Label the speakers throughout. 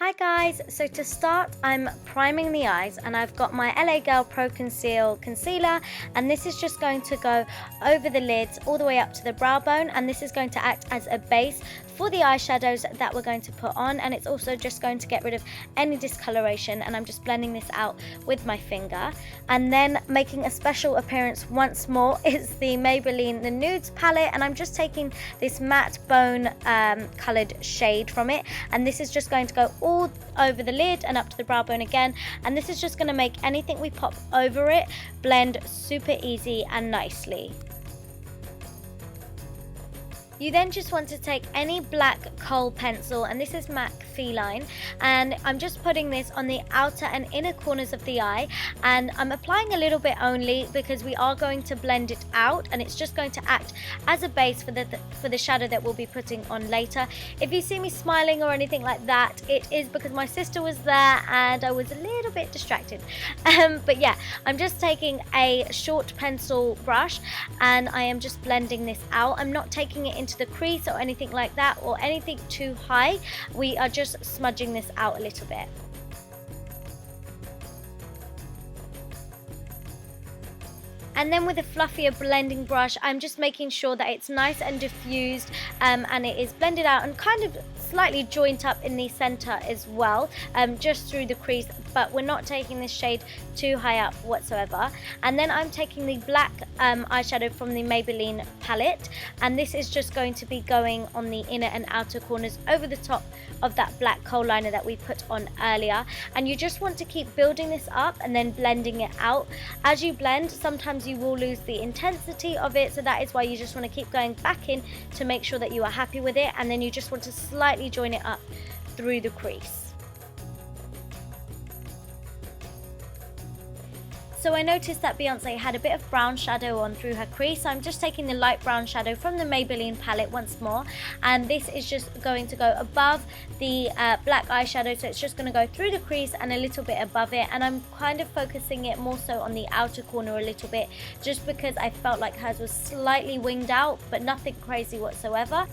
Speaker 1: Hi guys, so to start I'm priming the eyes and I've got my LA Girl Pro Conceal Concealer, and this is just going to go over the lids all the way up to the brow bone, and this is going to act as a base for the eyeshadows that we're going to put on, and it's also just going to get rid of any discoloration, and I'm just blending this out with my finger. And then making a special appearance once more is the Maybelline the Nudes palette, and I'm just taking this matte bone coloured shade from it, and this is just going to go all over the lid and up to the brow bone again, and this is just going to make anything we pop over it blend super easy and nicely. You then just want to take any black Kohl pencil, and this is MAC Feline, and I'm just putting this on the outer and inner corners of the eye, and I'm applying a little bit only because we are going to blend it out, and it's just going to act as a base for the shadow that we'll be putting on later. If you see me smiling or anything like that, it is because my sister was there and I was a little bit distracted. But yeah, I'm just taking a short pencil brush and I am just blending this out. I'm not taking it into the crease or anything like that or anything too high. We are just smudging this out a little bit. And then with a fluffier blending brush, I'm just making sure that it's nice and diffused and it is blended out and kind of slightly joint up in the center as well, just through the crease, but we're not taking this shade too high up whatsoever. And then I'm taking the black eyeshadow from the Maybelline palette, and this is just going to be going on the inner and outer corners over the top of that black kohl liner that we put on earlier. And you just want to keep building this up and then blending it out. As you blend, sometimes you will lose the intensity of it, so that is why you just want to keep going back in to make sure that you are happy with it, and then you just want to slightly join it up through the crease. So I noticed that Beyonce had a bit of brown shadow on through her crease, so I'm just taking the light brown shadow from the Maybelline palette once more, and this is just going to go above the black eyeshadow, so it's just going to go through the crease and a little bit above it, and I'm kind of focusing it more so on the outer corner a little bit, just because I felt like hers was slightly winged out, but nothing crazy whatsoever.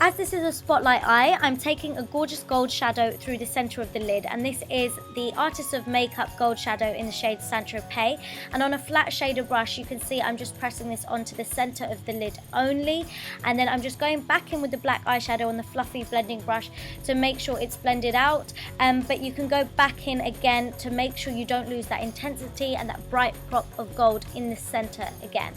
Speaker 1: As this is a spotlight eye, I'm taking a gorgeous gold shadow through the center of the lid, and this is the Artist of Makeup gold shadow in the shade Tropez, and on a flat shader brush you can see I'm just pressing this onto the center of the lid only, and then I'm just going back in with the black eyeshadow on the fluffy blending brush to make sure it's blended out, but you can go back in again to make sure you don't lose that intensity and that bright pop of gold in the center again.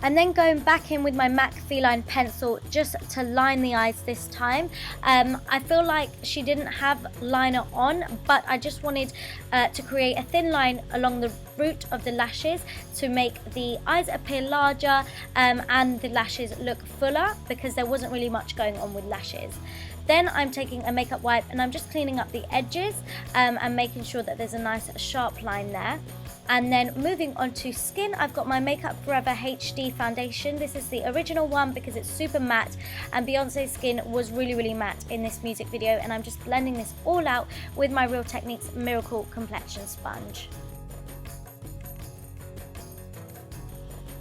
Speaker 1: And then going back in with my MAC Feline pencil just to line the eyes this time. I feel like she didn't have liner on, but I just wanted to create a thin line along the root of the lashes to make the eyes appear larger and the lashes look fuller, because there wasn't really much going on with lashes. Then I'm taking a makeup wipe and I'm just cleaning up the edges and making sure that there's a nice sharp line there. And then moving on to skin, I've got my Makeup Forever HD foundation. This is the original one because it's super matte, and Beyonce's skin was really matte in this music video, and I'm just blending this all out with my Real Techniques Miracle Complexion Sponge.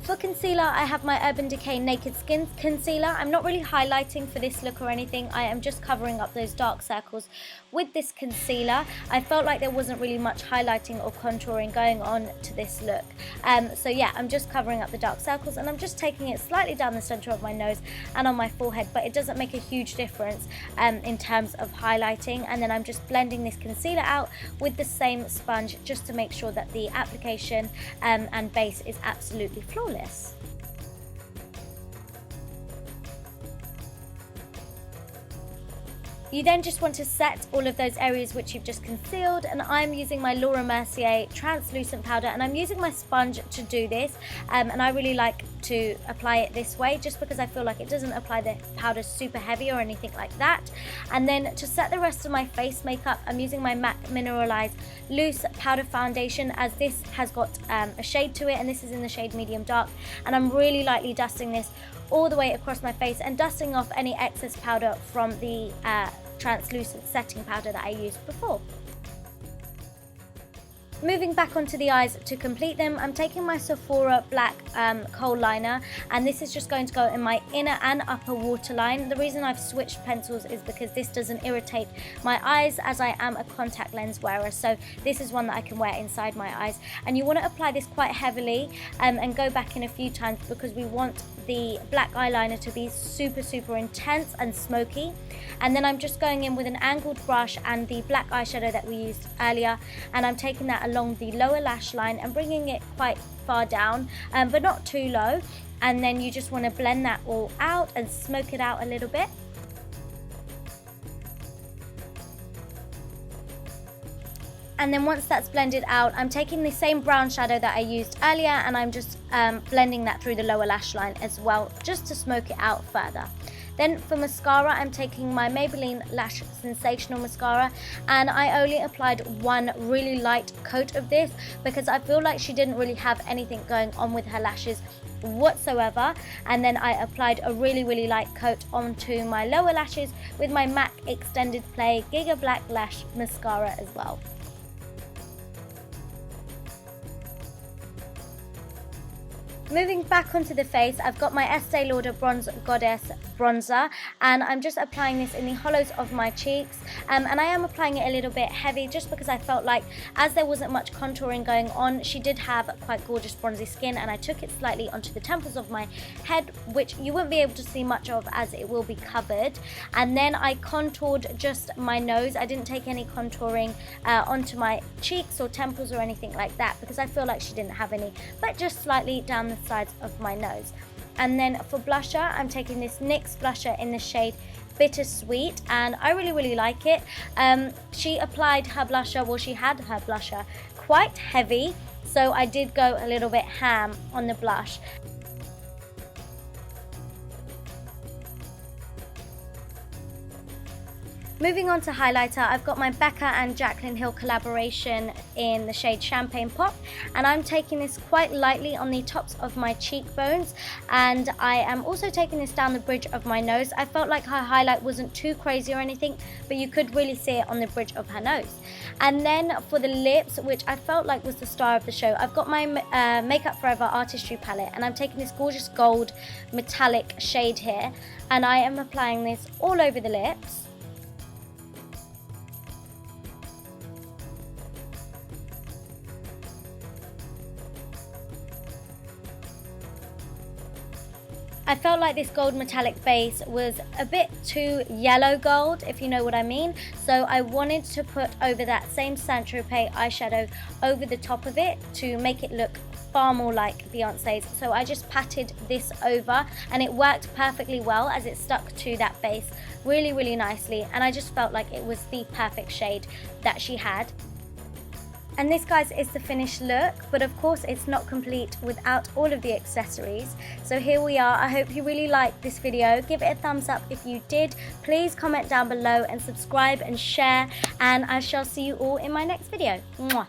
Speaker 1: For concealer, I have my Urban Decay Naked Skin Concealer. I'm not really highlighting for this look or anything. I am just covering up those dark circles with this concealer. I felt like there wasn't really much highlighting or contouring going on to this look. So yeah, I'm just covering up the dark circles, and I'm just taking it slightly down the center of my nose and on my forehead, but it doesn't make a huge difference in terms of highlighting. And then I'm just blending this concealer out with the same sponge just to make sure that the application and base is absolutely flawless. You then just want to set all of those areas which you've just concealed, and I'm using my Mercier translucent powder, and I'm using my sponge to do this, and I really like to apply it this way just because I feel like it doesn't apply the powder super heavy or anything like that. And then to set the rest of my face makeup, I'm using my MAC Mineralize loose powder foundation, as this has got a shade to it, and this is in the shade medium dark, and I'm really lightly dusting this all the way across my face and dusting off any excess powder from the translucent setting powder that I used before. Moving back onto the eyes to complete them, I'm taking my Sephora black Kohl liner, and this is just going to go in my inner and upper waterline. The reason I've switched pencils is because this doesn't irritate my eyes, as I am a contact lens wearer, so this is one that I can wear inside my eyes. And you want to apply this quite heavily and go back in a few times, because we want the black eyeliner to be super intense and smoky. And then I'm just going in with an angled brush and the black eyeshadow that we used earlier, and I'm taking that along the lower lash line and bringing it quite far down, but not too low. And then you just want to blend that all out and smoke it out a little bit. And then once that's blended out, I'm taking the same brown shadow that I used earlier, and I'm just blending that through the lower lash line as well, just to smoke it out further. Then for mascara, I'm taking my Maybelline Lash Sensational mascara, and I only applied one really light coat of this because I feel like she didn't really have anything going on with her lashes whatsoever. And then I applied a really light coat onto my lower lashes with my MAC Extended Play Giga Black Lash Mascara as well. Moving back onto the face, I've got my Estee Lauder Bronze Goddess bronzer, and I'm just applying this in the hollows of my cheeks, and I am applying it a little bit heavy just because I felt like, as there wasn't much contouring going on, she did have quite gorgeous bronzy skin, and I took it slightly onto the temples of my head, which you won't be able to see much of as it will be covered. And then I contoured just my nose. I didn't take any contouring onto my cheeks or temples or anything like that because I feel like she didn't have any, but just slightly down the sides of my nose. And then for blusher, I'm taking this NYX blusher in the shade Bittersweet, and I really like it. She applied her blusher, well, she had her blusher quite heavy, so I did go a little bit ham on the blush. Moving on to highlighter, I've got my Becca and Jaclyn Hill collaboration in the shade Champagne Pop, and I'm taking this quite lightly on the tops of my cheekbones, and I am also taking this down the bridge of my nose. I felt like her highlight wasn't too crazy or anything, but you could really see it on the bridge of her nose. And then for the lips, which I felt like was the star of the show, I've got my Makeup Forever Artistry palette, and I'm taking this gorgeous gold metallic shade here, and I am applying this all over the lips. I felt like this gold metallic base was a bit too yellow gold, if you know what I mean. So I wanted to put over that same Tropez eyeshadow over the top of it to make it look far more like Beyonce's. So I just patted this over, and it worked perfectly well as it stuck to that base really nicely. And I just felt like it was the perfect shade that she had. And this, guys, is the finished look, but of course it's not complete without all of the accessories. So here we are. I hope you really liked this video. Give it a thumbs up if you did. Please comment down below and subscribe and share, and I shall see you all in my next video. Mwah.